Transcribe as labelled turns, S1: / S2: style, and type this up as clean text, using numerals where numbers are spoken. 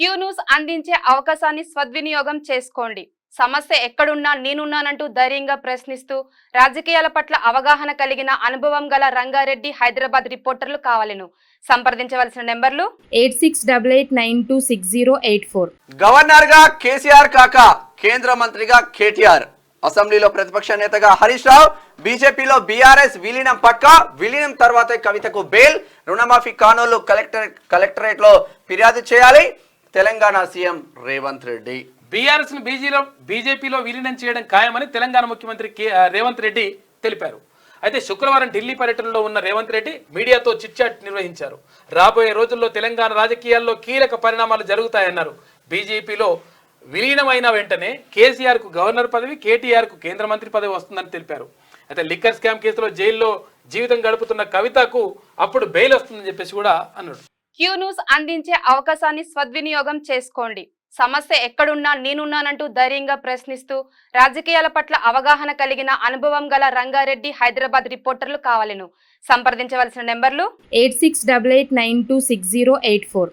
S1: Q news అందించే అవకాశాన్ని సద్వినియోగం చేసుకోండి. సమస్య ఎక్కడున్నా నేనున్నానంటూ ధైర్యంగా ప్రశ్నిస్తూ రాజకీయాల పట్ల అవగాహన కలిగిన అనుభవం గల రంగారెడ్డి హైదరాబాద్ రిపోర్టర్లు కావాలను. సంప్రదించవలసిన నెంబర్లు
S2: 8688926084.
S3: గవర్నర్ గా కేసీఆర్ కాక కేంద్ర మంత్రిగా కేటీఆర్, అసెంబ్లీలో ప్రతిపక్ష నేతగా హరీష్ రావు, బీజేపీలో బీఆర్ఎస్ విలీనం పక్క, విలీనం తర్వాతే కవితకు బెయిల్, రుణమాఫీ కానోళ్లు కలెక్టరేట్ లో ఫిర్యాదు చేయాలి. తెలంగాణ సీఎం రేవంత్ రెడ్డి
S4: బీఆర్ఎస్ ను బీజేపీలో విలీనం చేయడం ఖాయమని తెలంగాణ ముఖ్యమంత్రి రేవంత్ రెడ్డి తెలిపారు. అయితే శుక్రవారం ఢిల్లీ పర్యటనలో ఉన్న రేవంత్ రెడ్డి మీడియాతో చిట్చాట్ నిర్వహించారు. రాబోయే రోజుల్లో తెలంగాణ రాజకీయాల్లో కీలక పరిణామాలు జరుగుతాయన్నారు. బీజేపీలో విలీనమైన వెంటనే కేసీఆర్ కు గవర్నర్ పదవి, కేటీఆర్ కు కేంద్ర మంత్రి పదవి వస్తుందని తెలిపారు. అయితే లిక్కర్ స్కామ్ కేసులో జైల్లో జీవితం గడుపుతున్న కవితకు అప్పుడు బెయిల్ వస్తుందని చెప్పేసి కూడా అన్నాడు.
S1: క్యూ న్యూస్ అందించే అవకాశాన్ని సద్వినియోగం చేసుకోండి. సమస్య ఎక్కడున్నా నేనున్నానంటూ ధైర్యంగా ప్రశ్నిస్తూ రాజకీయాల పట్ల అవగాహన కలిగిన అనుభవం గల రంగారెడ్డి హైదరాబాద్ రిపోర్టర్లు కావాలను. సంప్రదించవలసిన నెంబర్లు
S2: 8688926084.